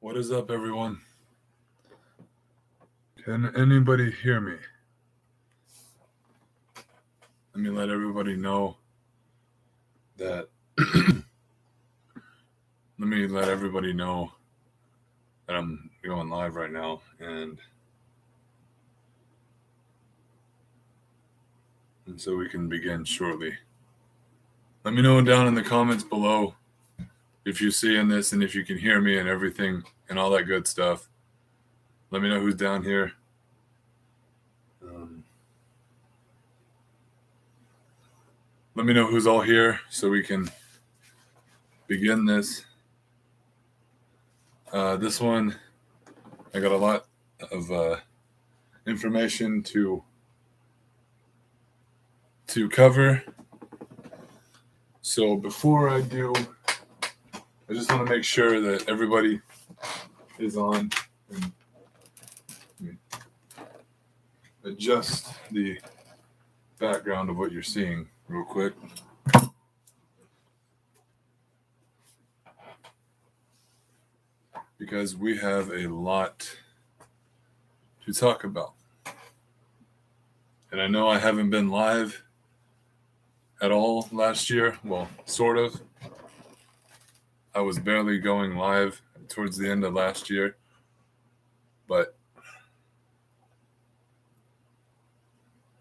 What is up, everyone? Can anybody hear me? Let me let everybody know that. Let me let everybody know that I'm going live right now, and so we can begin shortly. Let me know down in the comments below if you're seeing this and if you can hear me and everything and all that good stuff. Let me know who's down here. Let me know who's all here so we can begin this. This one, I got a lot of information to cover. So before I do, I just want to make sure that everybody is on and adjust the background of what you're seeing real quick. Because we have a lot to talk about. And I know I haven't been live at all last year. Well, sort of. I was barely going live towards the end of last year. But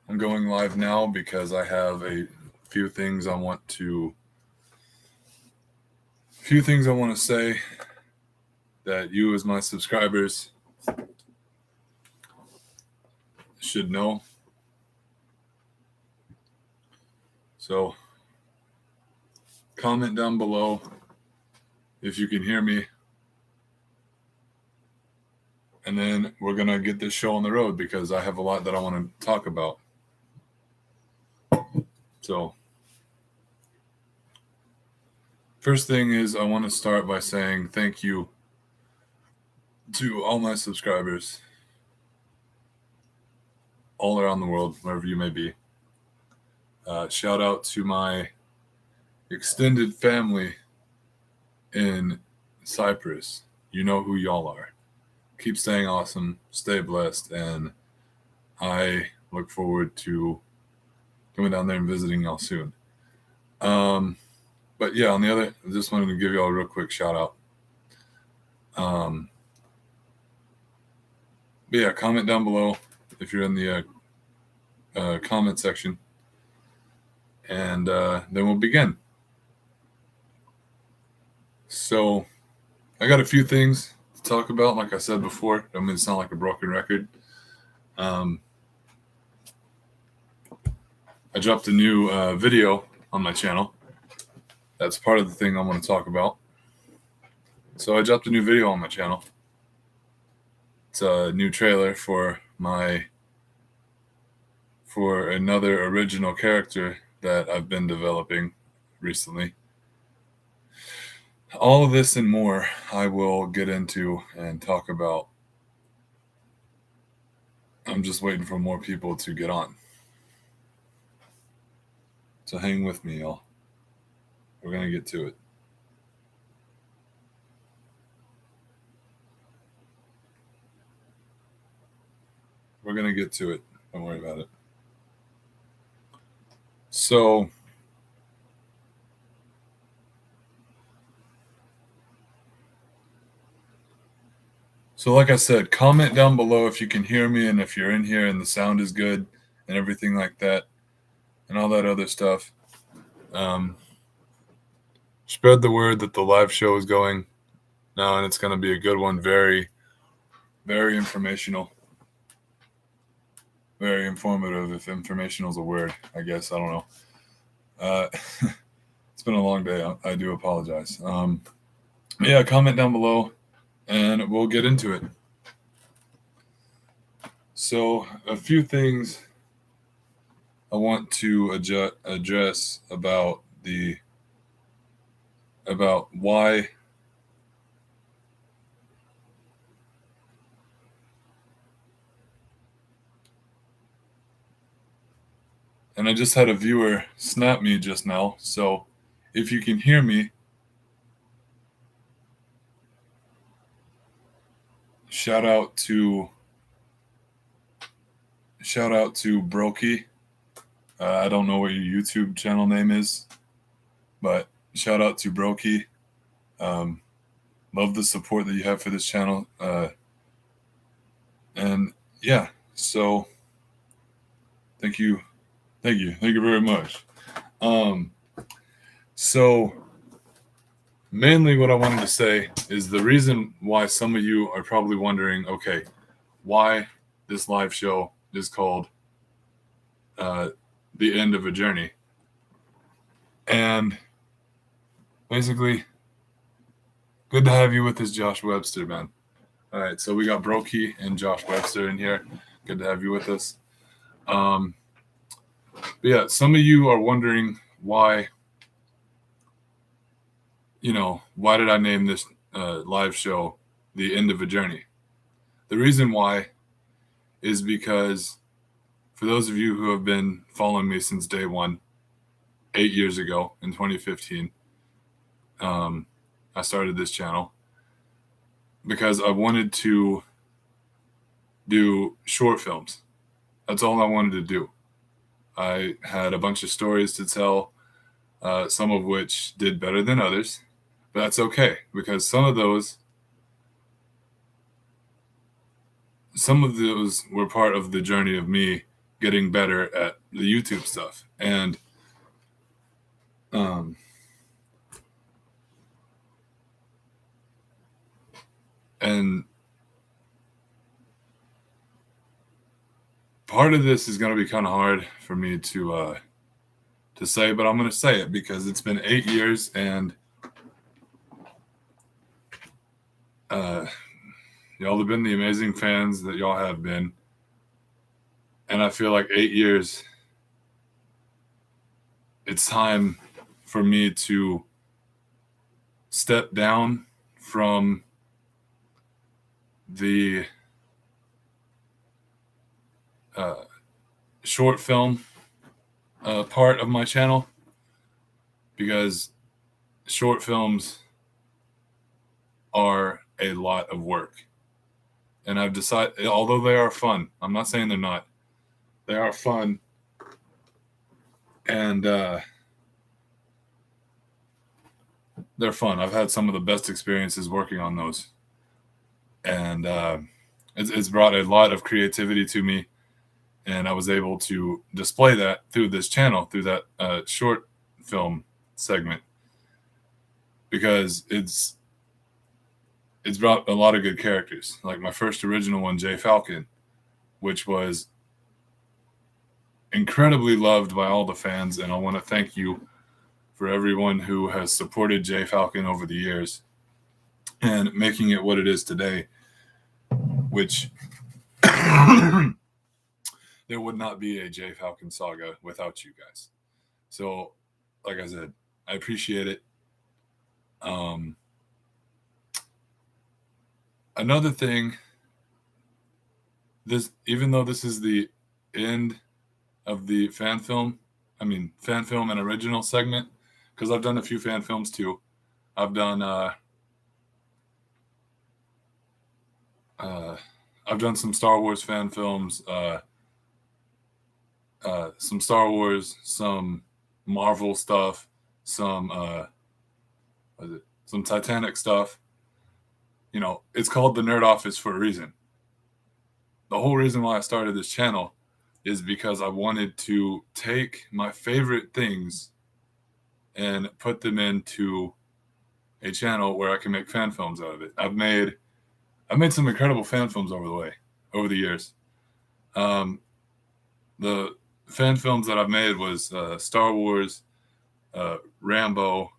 I'm going live now because I have a few things I want to say that you as my subscribers should know. So comment down below if you can hear me. And then we're going to get this show on the road because I have a lot that I want to talk about. So first thing is I want to start by saying thank you to all my subscribers all around the world, wherever you may be. Shout out to my extended family in Cyprus. You know who y'all are. Keep staying awesome, stay blessed, and I look forward to coming down there and visiting y'all soon. But yeah, on the other, I just wanted to give y'all a real quick shout out. But yeah, comment down below if you're in the comment section, and then we'll begin. So I got a few things to talk about. Like I said before, don't mean to sound like a broken record. I dropped a new video on my channel. That's part of the thing I want to talk about. So I dropped a new video on my channel. It's a new trailer for another original character that I've been developing recently. All of this and more I will get into and talk about. I'm just waiting for more people to get on. So hang with me, y'all. We're going to get to it. We're going to get to it. Don't worry about it. So like I said, comment down below if you can hear me and if you're in here and the sound is good and everything like that and all that other stuff. Spread the word that the live show is going now, and it's going to be a good one. Very, very informational. Very informative, if informational is a word, I guess. I don't know. It's been a long day. I do apologize. Yeah, comment down below, and we'll get into it. So a few things I want to address about why and I just had a viewer snap me just now. So if you can hear me, shout out to Brokey. I don't know what your YouTube channel name is, but shout out to Brokey. Love the support that you have for this channel. And yeah, so thank you very much. So mainly what I wanted to say is the reason why some of you are probably wondering, okay, why this live show is called The End of a Journey. And basically, good to have you with us, Josh Webster, man. All right, so we got Brokey and Josh Webster in here. Good to have you with us. But yeah, some of you are wondering why, why did I name this live show The End of a Journey? The reason why is because for those of you who have been following me since day one, 8 years ago in 2015, I started this channel because I wanted to do short films. That's all I wanted to do. I had a bunch of stories to tell, some of which did better than others, but that's okay because some of those were part of the journey of me getting better at the YouTube stuff. And part of this is going to be kind of hard for me to say, but I'm going to say it because it's been 8 years and y'all have been the amazing fans that y'all have been. And I feel like 8 years, it's time for me to step down from the short film part of my channel, because short films are a lot of work. And I've decided, although they are fun, I'm not saying they're not, they are fun. And they're fun. I've had some of the best experiences working on those. And it's brought a lot of creativity to me. And I was able to display that through this channel, through that short film segment, because it's brought a lot of good characters. Like my first original one, J. Falcon, which was incredibly loved by all the fans. And I want to thank you for everyone who has supported J. Falcon over the years and making it what it is today, which there would not be a J. Falcon saga without you guys. So, like I said, I appreciate it. Another thing, even though this is the end of the fan film and original segment, because I've done a few fan films too. I've done some Star Wars fan films, some Star Wars, some Marvel stuff, some Titanic stuff. It's called the Nerd Office for a reason. The whole reason why I started this channel is because I wanted to take my favorite things and put them into a channel where I can make fan films out of it. I've made some incredible fan films over the years. The fan films that I've made was Star Wars, Rambo,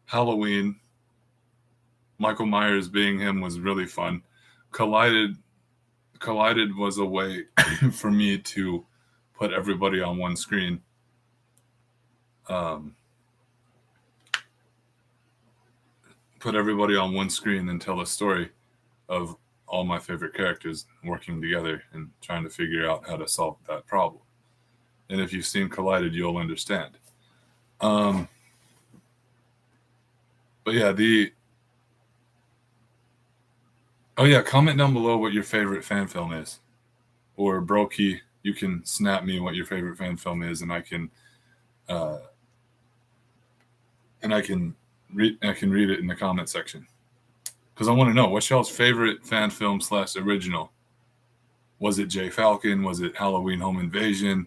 Halloween. Michael Myers being him was really fun. Collided was a way for me to put everybody on one screen. Put everybody on one screen and tell a story of all my favorite characters working together and trying to figure out how to solve that problem. And if you've seen Collided, you'll understand. But yeah, Oh yeah, comment down below what your favorite fan film is, or Brokey, you can snap me what your favorite fan film is, and I can read it in the comment section, because I want to know what's y'all's favorite fan film / original. Was it J Falcon? Was it Halloween Home Invasion?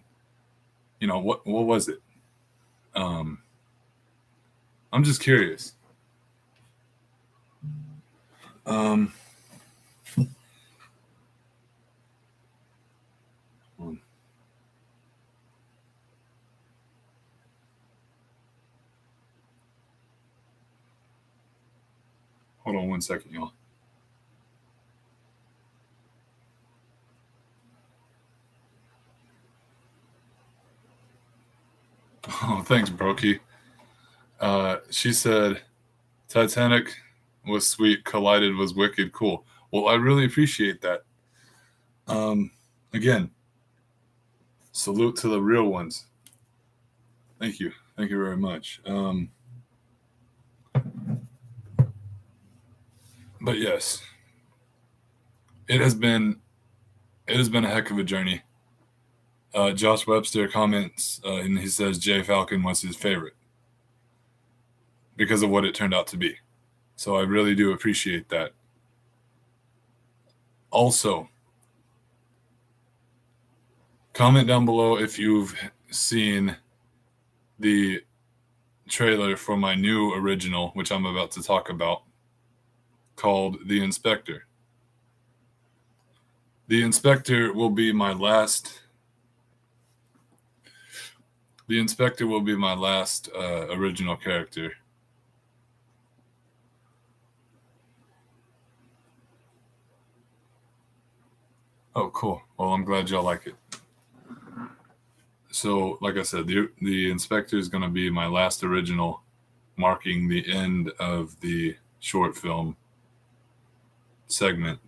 You know, what was it? I'm just curious. Hold on 1 second, y'all. Oh, thanks, Brokey. She said Titanic was sweet, Collided was wicked cool. Well, I really appreciate that. Again, salute to the real ones. Thank you very much. But yes, it has been a heck of a journey. Josh Webster comments and he says J Falcon was his favorite because of what it turned out to be. So I really do appreciate that. Also, comment down below if you've seen the trailer for my new original, which I'm about to talk about, called The Inspector. The Inspector will be my last. The Inspector will be my last original character. Oh, cool. Well, I'm glad y'all like it. So, like I said, the Inspector is going to be my last original, marking the end of the short film segment.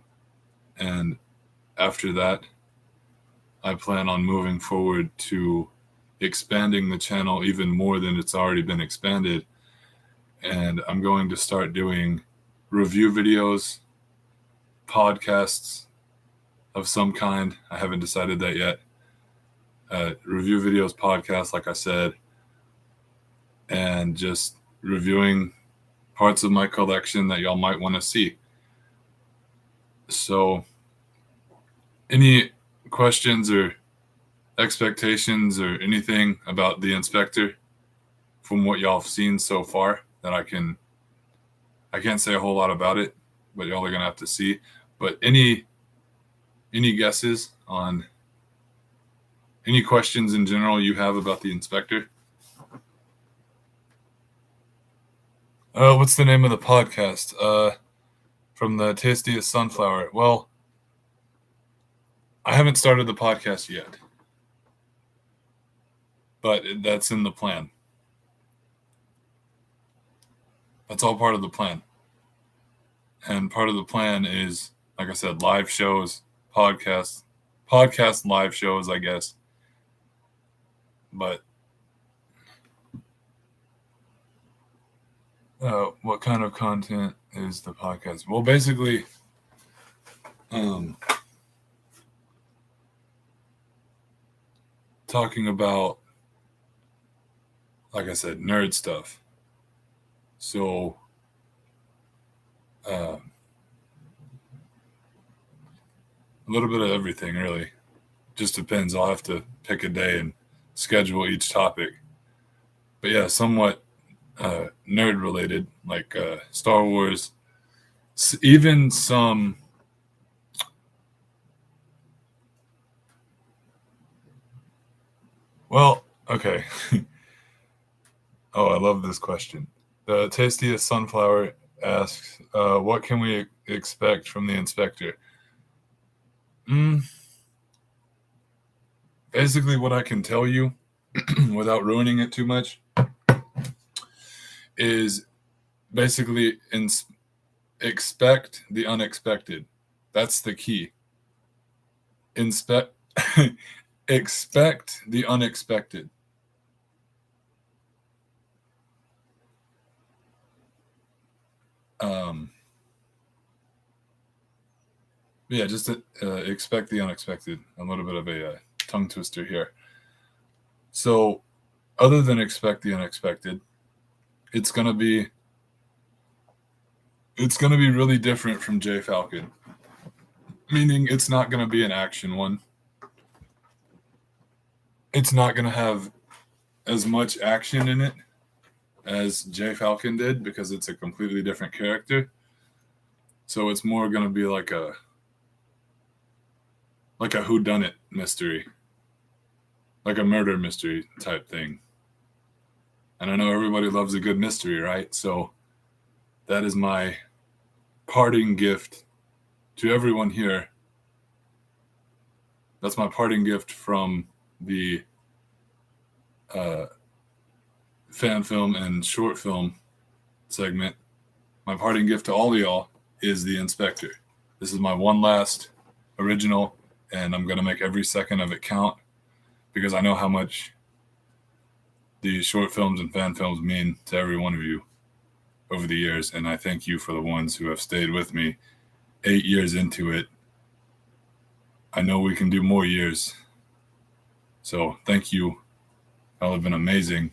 And after that, I plan on moving forward to expanding the channel even more than it's already been expanded. And I'm going to start doing review videos, podcasts of some kind. I haven't decided that yet. Review videos, podcasts, like I said, and just reviewing parts of my collection that y'all might want to see. So, any questions or expectations or anything about the Inspector from what y'all have seen so far that I can't say a whole lot about it, but y'all are gonna have to see. But any guesses on any questions in general you have about the Inspector? What's the name of the podcast? From the Tastiest Sunflower. Well, I haven't started the podcast yet, but that's in the plan. That's all part of the plan. And part of the plan is, like I said, live shows, podcast live shows, I guess. But what kind of content is the podcast? Well, basically, talking about, like I said, nerd stuff. So, a little bit of everything, really. Just depends. I'll have to pick a day and schedule each topic. But yeah, somewhat nerd related, like Star Wars, even some. Well, okay. Oh, I love this question. The Tastiest Sunflower asks, what can we expect from the Inspector? Basically, what I can tell you, without ruining it too much, is basically expect the unexpected. That's the key. Expect the unexpected. Yeah, just expect the unexpected. A little bit of a tongue twister here. So, other than expect the unexpected, it's gonna be really different from J Falcon. Meaning, it's not gonna be an action one. It's not gonna have as much action in it as J Falcon did because it's a completely different character. So it's more gonna be like a whodunit mystery, like a murder mystery type thing. And I know everybody loves a good mystery, right? So that is my parting gift to everyone here. That's my parting gift from the fan film and short film segment. My parting gift to all of y'all is the Inspector. This is my one last original, and I'm going to make every second of it count because I know how much the short films and fan films mean to every one of you over the years. And I thank you for the ones who have stayed with me 8 years into it. I know we can do more years. So thank you. Y'all have been amazing.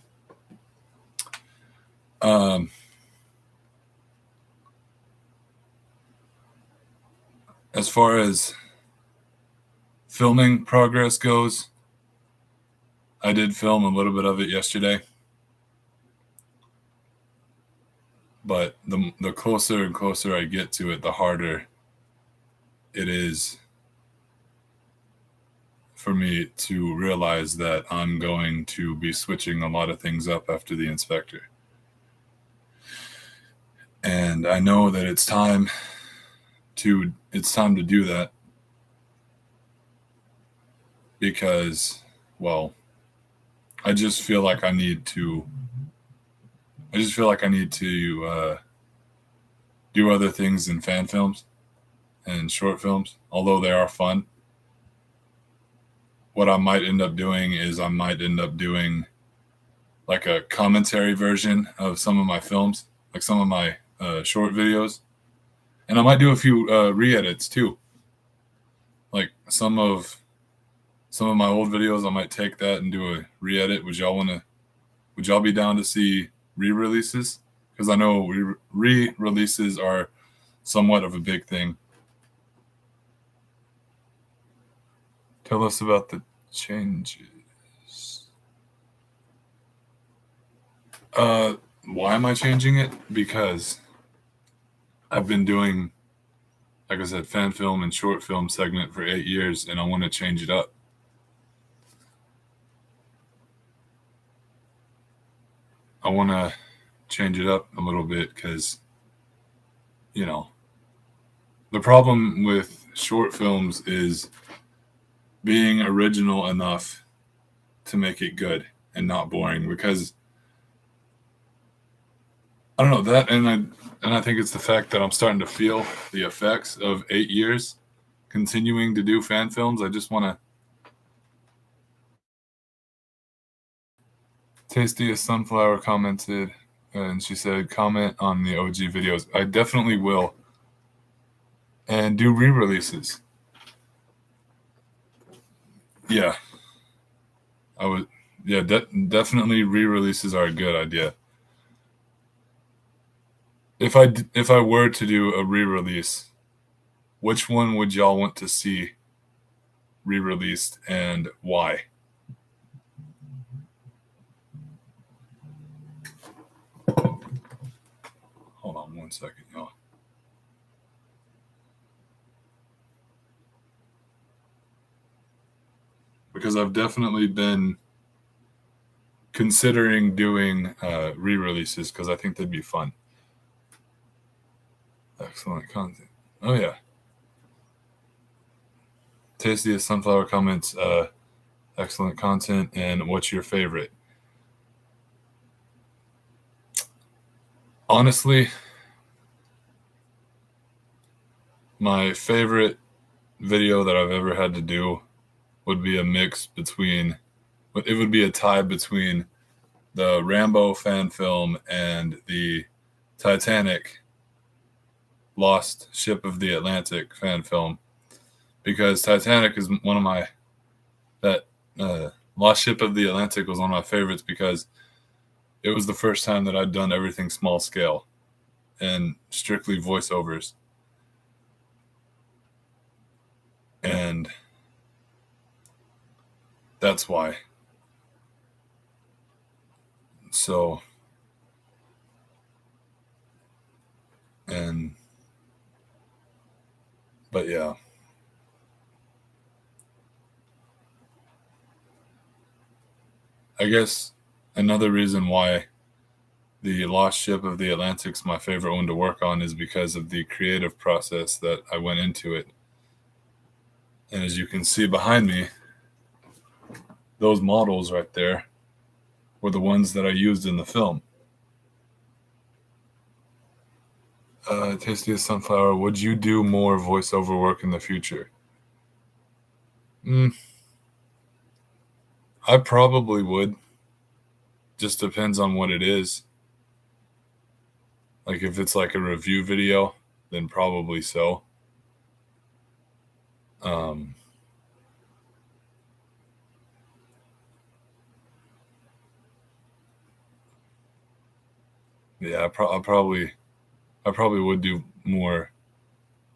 As far as filming progress goes, I did film a little bit of it yesterday. But the closer and closer I get to it, the harder it is for me to realize that I'm going to be switching a lot of things up after the Inspector. And I know that it's time to do that because, well, I just feel like I need to do other things in fan films and short films, although they are fun. What I might end up doing is I might end up doing like a commentary version of some of my films, like some of my short videos. And I might do a few re-edits too. Like some of my old videos, I might take that and do a re-edit. Would y'all be down to see re-releases? Because I know re-releases are somewhat of a big thing. Tell us about the changes. Why am I changing it? Because I've been doing, like I said, fan film and short film segment for 8 years, and I want to change it up. I want to change it up a little bit because, you know, the problem with short films is being original enough to make it good and not boring. Because I don't know that, and I think it's the fact that I'm starting to feel the effects of 8 years continuing to do fan films. I just want to. Tastiest Sunflower commented, and she said, comment on the OG videos. I definitely will. And do re-releases. Yeah. I would. Yeah, definitely re-releases are a good idea. If I were to do a re-release, which one would y'all want to see re-released and why? Hold on 1 second, y'all. Because I've definitely been considering doing re-releases because I think they'd be fun. Excellent content. Oh yeah. Tastiest Sunflower comments, excellent content, and what's your favorite? Honestly, my favorite video that I've ever had to do would be a mix between, it would be a tie between the Rambo fan film and the Titanic Lost Ship of the Atlantic fan film. because Titanic is one of my that Lost Ship of the Atlantic was one of my favorites because it was the first time that I'd done everything small scale and strictly voiceovers. And that's why. So, but yeah. I guess another reason why the Lost Ship of the Atlantic's my favorite one to work on is because of the creative process that I went into it. And as you can see behind me, those models right there were the ones that I used in the film. Tastiest Sunflower, would you do more voiceover work in the future? I probably would. Just depends on what it is. Like if it's like a review video, then probably so. Yeah, I probably would do more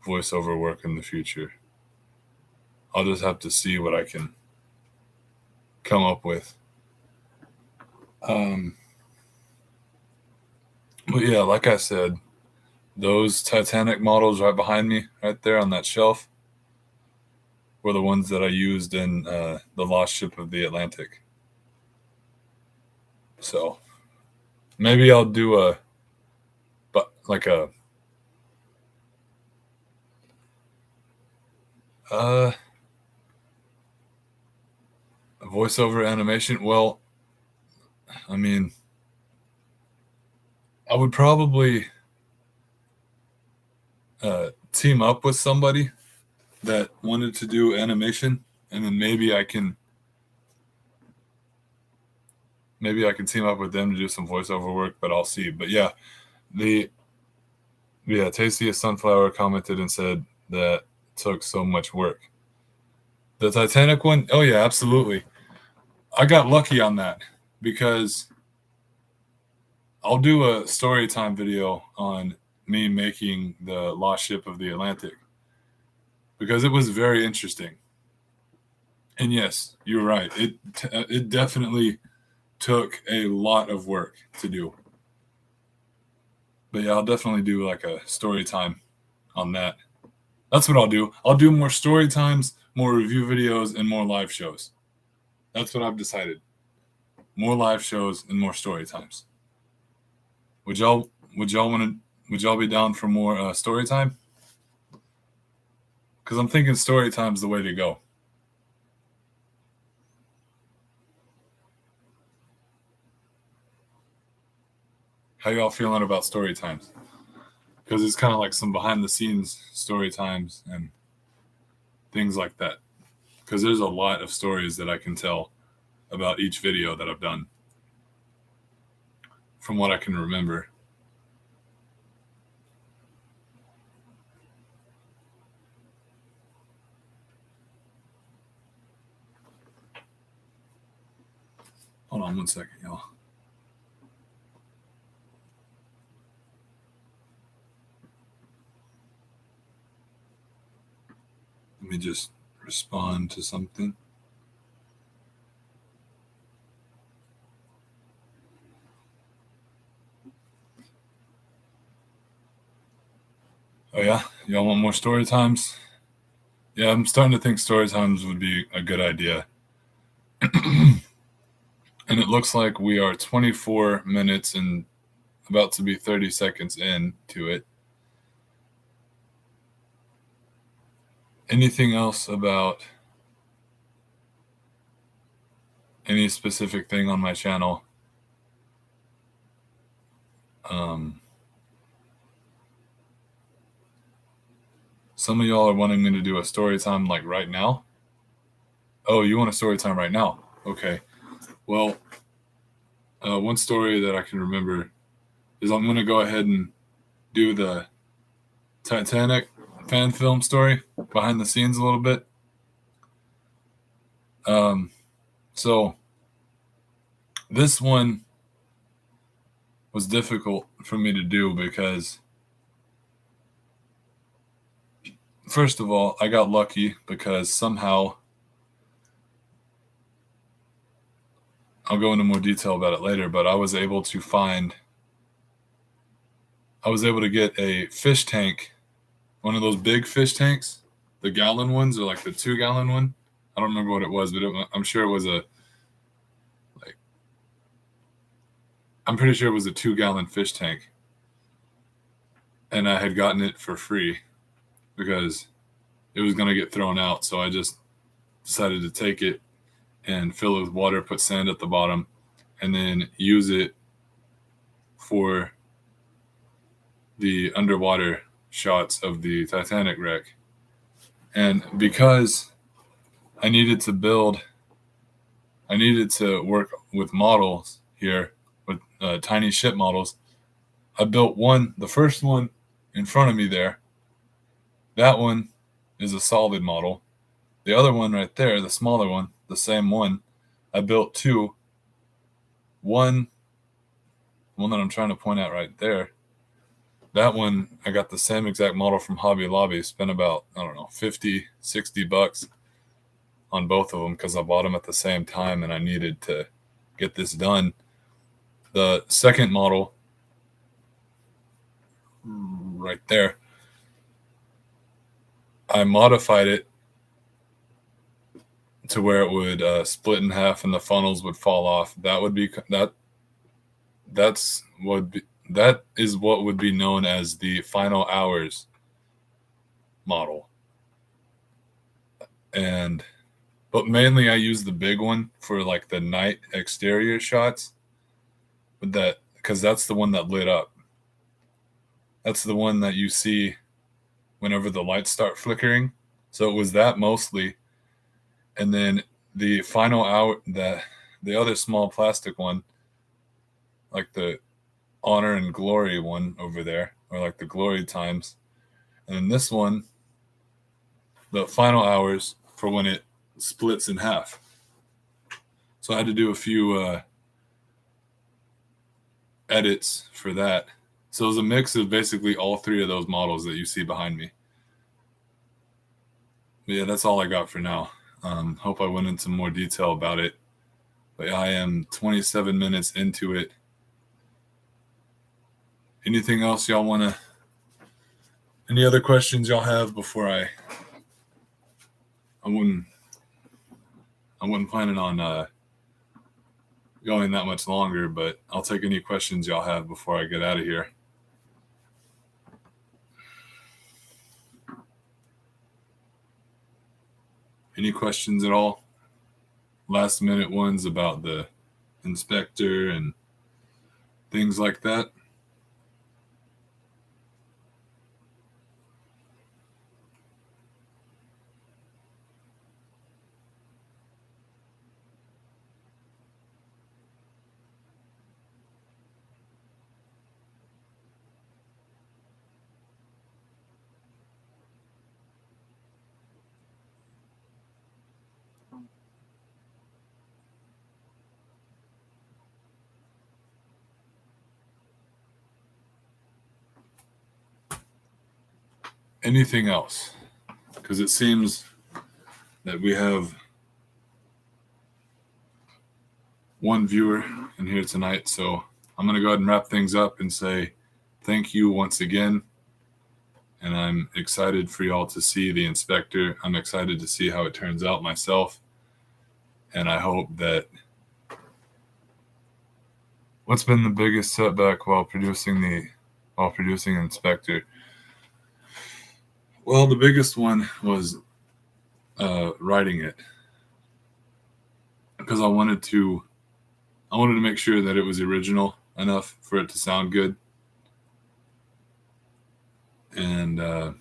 voiceover work in the future. I'll just have to see what I can come up with. But yeah, like I said, those Titanic models right behind me, right there on that shelf, were the ones that I used in the Lost Ship of the Atlantic. So maybe I'll do a voiceover animation. Well, I mean, I would probably team up with somebody that wanted to do animation, and then maybe I can team up with them to do some voiceover work. But I'll see. But yeah, Tastiest Sunflower commented and said that took so much work. The Titanic one, oh yeah, absolutely. I got lucky on that because I'll do a story time video on me making the Lost Ship of the Atlantic because it was very interesting. And yes, you're right. It definitely took a lot of work to do. But yeah, I'll definitely do like a story time on that. That's what I'll do. I'll do more story times, more review videos, and more live shows. That's what I've decided. More live shows and more story times. Would y'all be down for more story time? Because I'm thinking story time's the way to go. How y'all feeling about story times? Because it's kind of like some behind the scenes story times and things like that. Because there's a lot of stories that I can tell about each video that I've done from what I can remember. Hold on 1 second, y'all. Let me just respond to something. Oh yeah, y'all want more story times? Yeah, I'm starting to think story times would be a good idea. And it looks like we are 24 minutes and about to be 30 seconds into it. Anything else about any specific thing on my channel? Some of y'all are wanting me to do a story time like right now. Oh, you want a story time right now? Okay. Well, one story that I can remember is I'm going to go ahead and do the Titanic fan film story. behind the scenes a little bit. So this one was difficult for me to do because, first of all, I got lucky because somehow, I'll go into more detail about it later, but I was able to get a fish tank, one of those big fish tanks, the gallon ones, or like the 2-gallon one. I don't remember what it was, but I'm sure it was I'm pretty sure it was a 2-gallon fish tank. And I had gotten it for free because it was going to get thrown out. So I just decided to take it and fill it with water, put sand at the bottom, and then use it for the underwater shots of the Titanic wreck. And because I needed to work with models here, with tiny ship models, I built the first one in front of me there. That one is a solid model. The other one right there, the smaller one, the same one, I built two. One that I'm trying to point out right there, that one, I got the same exact model from Hobby Lobby. Spent about, I don't know, $50-$60 on both of them because I bought them at the same time and I needed to get this done. The second model, right there, I modified it to where it would split in half and the funnels would fall off. That is what would be known as the final hours model. But mainly I use the big one for like the night exterior shots, because that's the one that lit up. That's the one that you see whenever the lights start flickering. So it was that mostly. And then the final hour, the other small plastic one, like the honor and glory one over there, or like the glory times. And then this one, the final hours for when it splits in half. So I had to do a few edits for that. So it was a mix of basically all three of those models that you see behind me. But yeah, that's all I got for now. Hope I went into more detail about it. But I am 27 minutes into it. Anything else y'all want to... Any other questions y'all have before I wasn't planning on going that much longer, but I'll take any questions y'all have before I get out of here. Any questions at all? Last minute ones about the inspector and things like that? Anything else? Because it seems that we have one viewer in here tonight. So I'm going to go ahead and wrap things up and say thank you once again. And I'm excited for y'all to see the inspector. I'm excited to see how it turns out myself. And I hope that... What's been the biggest setback while producing Inspector? Well, the biggest one was writing it, because I wanted to make sure that it was original enough for it to sound good. And but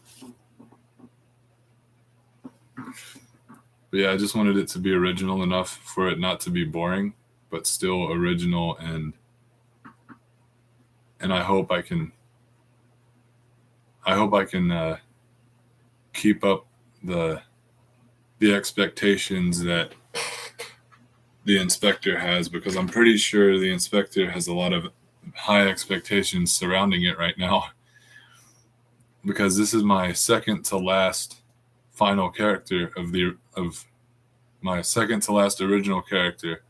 yeah, I just wanted it to be original enough for it not to be boring, but still original, and I hope I can keep up the expectations that the inspector has, because I'm pretty sure the inspector has a lot of high expectations surrounding it right now, because this is my second to last final character of my second to last original character,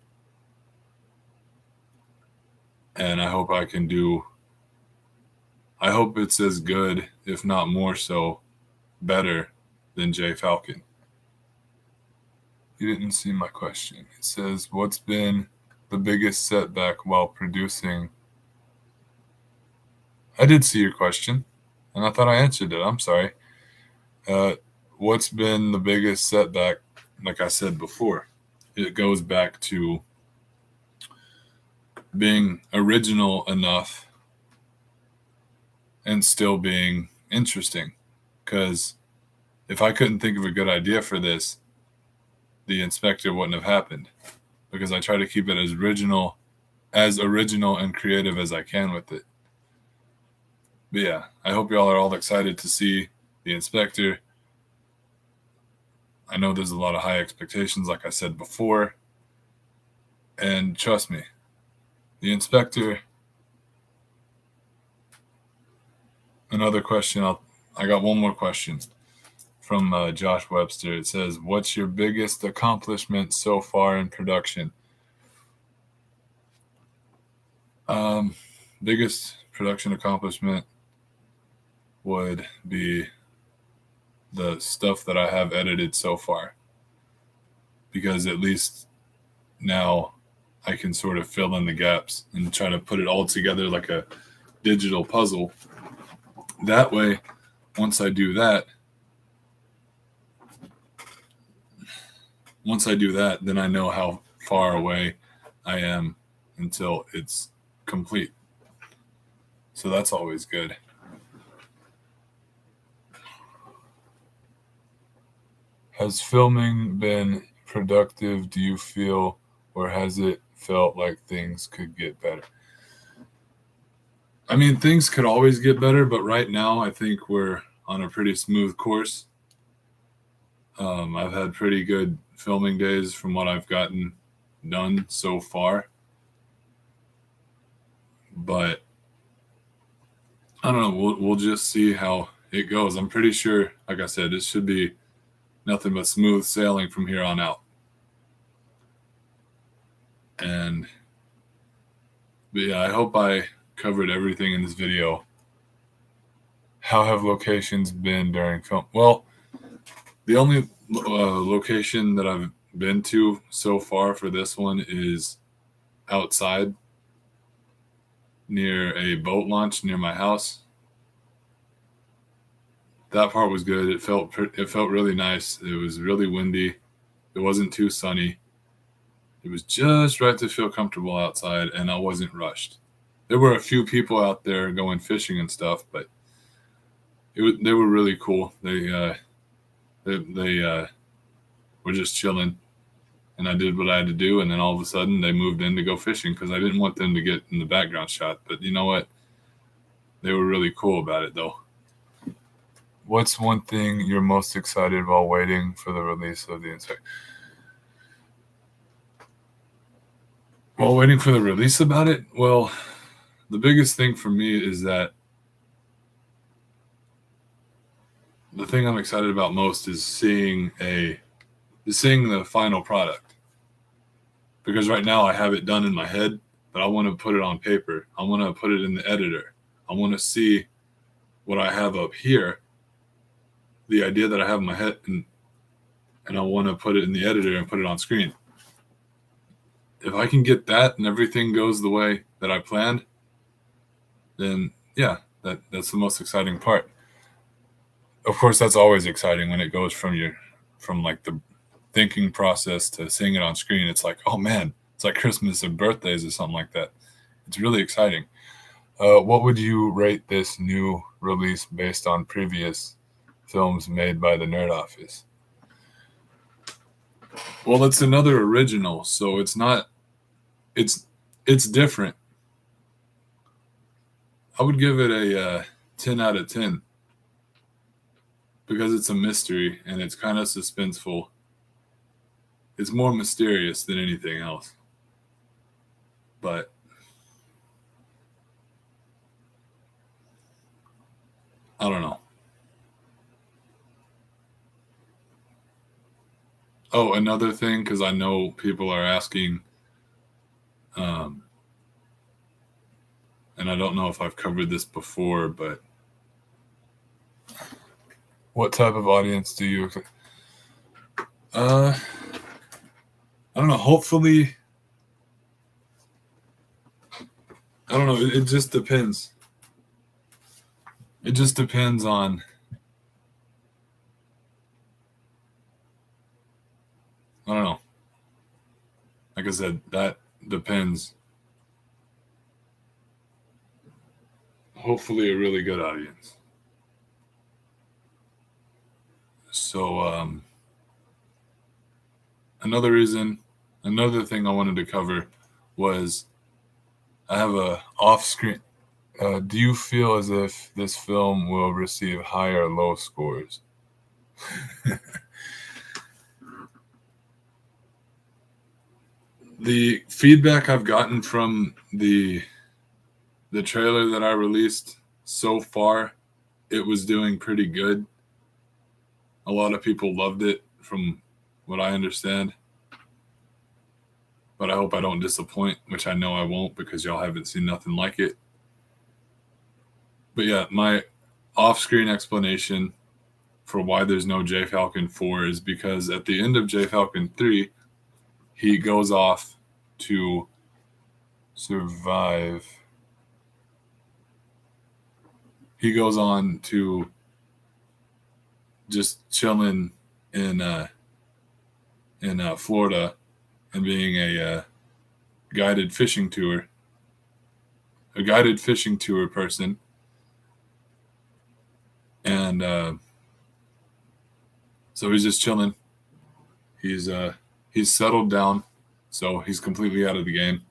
and I hope it's as good, if not more so, better than J Falcon. You didn't see my question. It says, what's been the biggest setback while producing? I did see your question, and I thought I answered it. I'm sorry. What's been the biggest setback? Like I said before, it goes back to being original enough and still being interesting. Because if I couldn't think of a good idea for this, the inspector wouldn't have happened. Because I try to keep it as original and creative as I can with it. But yeah, I hope y'all are all excited to see the inspector. I know there's a lot of high expectations, like I said before. And trust me, the inspector. Another question. I got one more question from Josh Webster. It says, what's your biggest accomplishment so far in production? Biggest production accomplishment would be the stuff that I have edited so far, because at least now I can sort of fill in the gaps and try to put it all together like a digital puzzle. That way, once I do that, then I know how far away I am until it's complete. So that's always good. Has filming been productive, do you feel, or has it felt like things could get better? I mean, things could always get better, but right now I think we're on a pretty smooth course. I've had pretty good filming days from what I've gotten done so far. But I don't know. We'll just see how it goes. I'm pretty sure, like I said, it should be nothing but smooth sailing from here on out. But yeah, I hope I covered everything in this video. How have locations been during film? Well, the only location that I've been to so far for this one is outside near a boat launch near my house. That part was good. It felt really nice. It was really windy. It wasn't too sunny. It was just right to feel comfortable outside, and I wasn't rushed. There were a few people out there going fishing and stuff, but they were really cool. They were just chilling, and I did what I had to do, and then all of a sudden they moved in to go fishing because I didn't want them to get in the background shot. But you know what? They were really cool about it, though. What's one thing you're most excited while waiting for the release of the inspector? While waiting for the release about it? Well, the biggest thing for me is that the thing I'm excited about most is seeing the final product. Because right now I have it done in my head, but I want to put it on paper. I want to put it in the editor. I want to see what I have up here, the idea that I have in my head, and I want to put it in the editor and put it on screen. If I can get that and everything goes the way that I planned, then yeah, that's the most exciting part. Of course, that's always exciting when it goes from like the thinking process to seeing it on screen. It's like, oh man, it's like Christmas or birthdays or something like that. It's really exciting. What would you rate this new release based on previous films made by the Nerd Office? Well, it's another original, so it's different. I would give it a 10 out of 10. because it's a mystery and it's kind of suspenseful. It's more mysterious than anything else. But I don't know. Oh, another thing, because I know people are asking, and I don't know if I've covered this before, but what type of audience do you? I don't know. Hopefully, I don't know. It just depends. It just depends on. I don't know. Like I said, that depends. Hopefully, a really good audience. So, another thing I wanted to cover was I have a off-screen. Do you feel as if this film will receive high or low scores? The feedback I've gotten from the trailer that I released so far, it was doing pretty good. A lot of people loved it from what I understand. But I hope I don't disappoint, which I know I won't because y'all haven't seen nothing like it. But yeah, my off-screen explanation for why there's no J Falcon 4 is because at the end of J Falcon 3, he goes off to survive. He goes on to just chilling in Florida and being a guided fishing tour person, and so he's just chilling. He's settled down, so he's completely out of the game.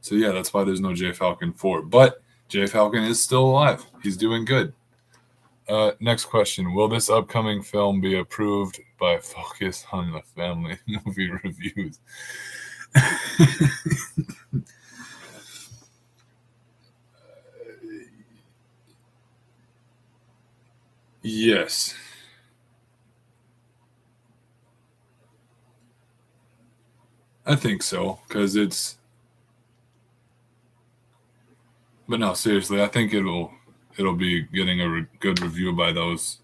So yeah, that's why there's no J Falcon 4. But J Falcon is still alive. He's doing good. Next question. Will this upcoming film be approved by Focus on the Family Movie Reviews? Yes. I think so, because it's... But no, seriously, I think it'll be getting a good review by those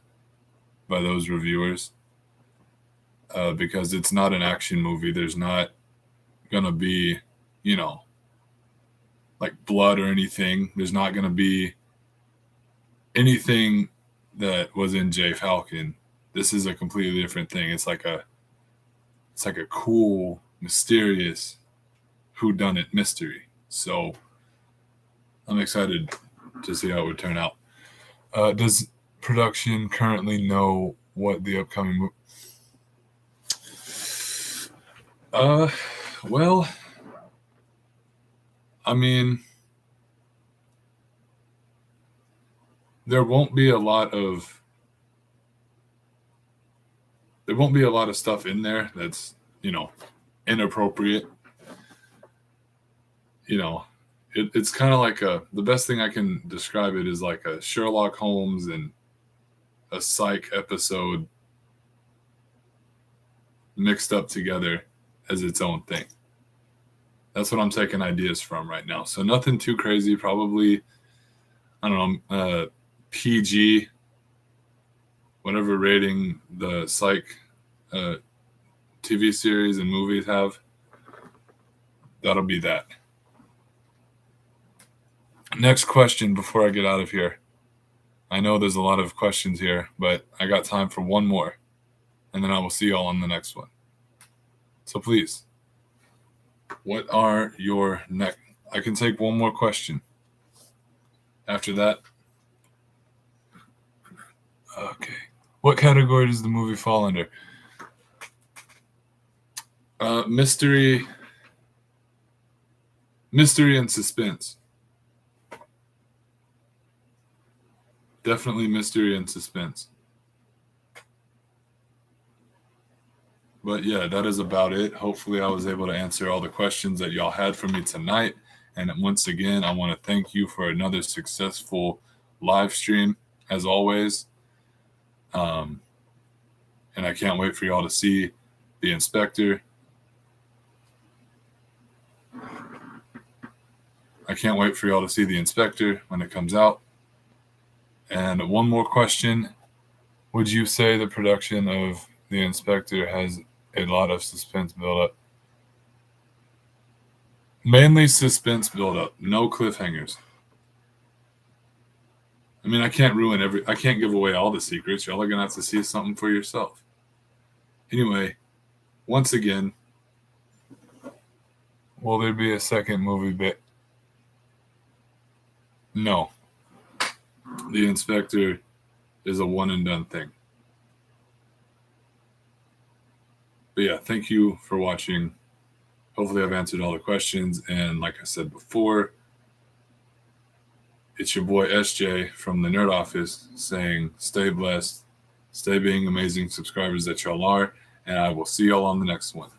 reviewers, because it's not an action movie. There's not gonna be, you know, like blood or anything. There's not gonna be anything that was in J Falcon. This is a completely different thing. It's like a cool, mysterious whodunit mystery. So I'm excited to see how it would turn out. Does production currently know what the upcoming movie? Well, I mean, there won't be a lot of stuff in there that's, inappropriate. It's kind of like the best thing I can describe it is like a Sherlock Holmes and a Psych episode mixed up together as its own thing. That's what I'm taking ideas from right now. So nothing too crazy. Probably, I don't know, PG, whatever rating the Psych TV series and movies have. That'll be that. Next question before I get out of here. I know there's a lot of questions here, but I got time for one more, and then I will see y'all on the next one. So please, what are your next? I can take one more question. After that, okay. What category does the movie fall under? Mystery and suspense. Definitely mystery and suspense. But yeah, that is about it. Hopefully, I was able to answer all the questions that y'all had for me tonight. And once again, I want to thank you for another successful live stream, as always. And I can't wait for y'all to see the inspector. I can't wait for y'all to see the inspector when it comes out. And one more question. Would you say the production of the inspector has a lot of suspense buildup? Mainly suspense buildup, no cliffhangers. I mean, I can't give away all the secrets. Y'all are gonna have to see something for yourself. Anyway, once again, will there be a second movie bit? No. The inspector is a one and done thing. But yeah, thank you for watching. Hopefully I've answered all the questions. And like I said before, it's your boy S.J. from the Nerd Office saying stay blessed, stay being amazing subscribers that y'all are, and I will see y'all on the next one.